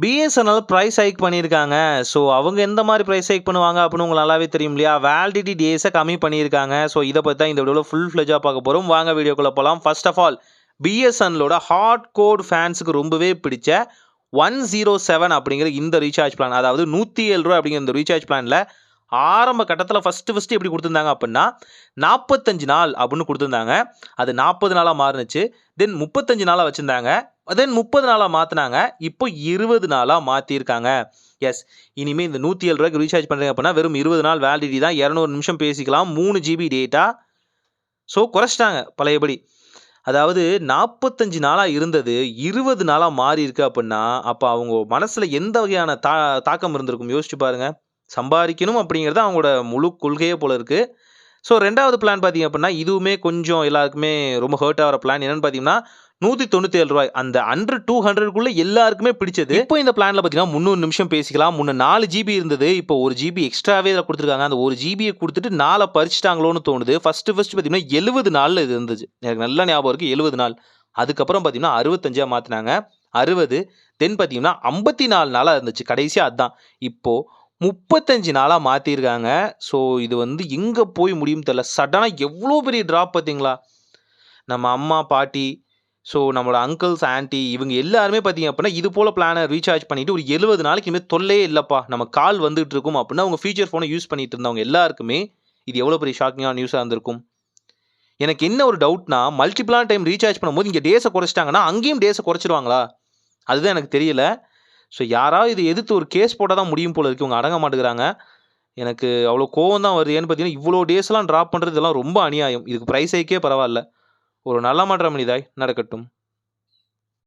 BSNL price hike பண்ணியிருக்காங்க. So அவங்க எந்த மாதிரி பிரைஸ் ஹைக் பண்ணுவாங்க அப்படின்னு உங்களுக்கு நல்லாவே தெரியும் இல்லையா? வேலிடிட்டி டேஸை கம்மி பண்ணியிருக்காங்க. ஸோ இதை பற்றி தான் இந்த வீடியோவில் ஃபுல் ஃப்ளெஜாக பார்க்க போகிறோம். வாங்க வீடியோக்குள்ளே போகலாம். ஃபர்ஸ்ட் ஆஃப் ஆல் பிஎஸ்என்எலோட ஹார்ட் கோட் ஃபேன்ஸுக்கு ரொம்பவே பிடிச்ச 107 அப்படிங்கிற இந்த ரீசார்ஜ் பிளான், அதாவது ₹107 அப்படிங்கிற இந்த ரீசார்ஜ் பிளானில் ஆரம்ப கட்டத்தில் ஃபஸ்ட்டு எப்படி கொடுத்துருந்தாங்க அப்படின்னா 45 நாள் அப்படின்னு கொடுத்துருந்தாங்க. அது 40 நாளாக மாறுனுச்சு. தென் 35 நாளாக வச்சுருந்தாங்க. தென் 30 நாளாக மாற்றினாங்க. இப்போ 20 நாளாக மாற்றிருக்காங்க. எஸ், இனிமேல் இந்த ₹107 ரீசார்ஜ் பண்ணுறீங்க அப்படின்னா வெறும் 20 நாள் வேலிடிட்டி தான். 200 நிமிஷம் பேசிக்கலாம். 3 GB டேட்டா. ஸோ குறைச்சிட்டாங்க பழையபடி. அதாவது 45 நாளாக இருந்தது 20 நாளாக மாறி இருக்கு அப்படின்னா அப்போ அவங்க மனசில் எந்த வகையான தாக்கம் இருந்திருக்கும் யோசிச்சு பாருங்கள். சம்பாதிக்கணும் அப்படிங்கிறது அவங்களோட முழு கொள்கையே போல இருக்குது. ஸோ 2வது பிளான் பார்த்தீங்க அப்படின்னா இதுவுமே கொஞ்சம் எல்லாருக்குமே ரொம்ப ஹர்ட் ஆகிற பிளான். என்னென்னு பார்த்தீங்கன்னா ₹197. அந்த 100-200க்குள்ளே எல்லாருக்குமே பிடிச்சது. இப்போ இந்த பிளானில் பார்த்தீங்கன்னா 300 நிமிஷம் பேசிக்கலாம். முன்ன 4 GB இருந்தது. இப்போ 1 GB எக்ஸ்ட்ராவே இதில் கொடுத்துருக்காங்க. அந்த 1 GBயை கொடுத்துட்டு 4 பறிச்சிட்டாங்களோன்னு தோணுது. ஃபஸ்ட்டு பார்த்தீங்கன்னா 70 நாளில் இது இருந்துச்சு. எனக்கு நல்லா ஞாபகம் இருக்குது, 70 நாள். அதுக்கப்புறம் பார்த்தீங்கன்னா 65 மாற்றினாங்க. 60 தென் பார்த்தீங்கன்னா 54 நாளாக இருந்துச்சு. கடைசியாக அதுதான். இப்போது 35 நாளாக மாற்றிருக்காங்க. ஸோ இது வந்து எங்கே போய் முடியும் தெரியல. சடனாக எவ்வளோ பெரிய ட்ராப் பார்த்தீங்களா? நம்ம அம்மா பாட்டி, ஸோ நம்மளோட அங்கிள்ஸ் ஆன்ட்டி இவங்க எல்லாருமே பார்த்தீங்க அப்படின்னா இது போல் பிளானை ரீசார்ஜ் பண்ணிவிட்டு ஒரு 70 நாளைக்கு இனிமேல் தொல்லையே இல்லைப்பா, நம்ம கால் வந்துகிட்டு இருக்கும் அப்படின்னா அவங்க ஃபீச்சர் ஃபோனை யூஸ் பண்ணிட்டு இருந்தவங்க எல்லாருக்குமே இது எவ்வளோ பெரிய ஷாக்கிங்கான நியூஸாக இருந்திருக்கும். எனக்கு என்ன ஒரு டவுட்னா, மல்டிபிளான டைம் ரீசார்ஜ் பண்ணும்போது இங்கே டேஸை குறைச்சிட்டாங்கன்னா அங்கேயும் டேஸை குறைச்சிடுவாங்களா? அதுதான் எனக்கு தெரியல. ஸோ யாராவது இது எதிர்த்து ஒரு கேஸ் போட்டால் தான் முடியும் போல இருக்குது. இவங்க அடங்க மாட்டேங்கிறாங்க. எனக்கு அவ்வளோ கோவம் தான் வருது. ஏன்னு பார்த்தீங்கன்னா இவ்வளோ டேஸ்லாம் ட்ராப் பண்ணுறது இதெல்லாம் ரொம்ப அநியாயம். இதுக்கு ப்ரைஸ் ஹைக்கே பரவாயில்ல. ஒரு நல்ல மாற்றம் இதாய் நடக்கட்டும்.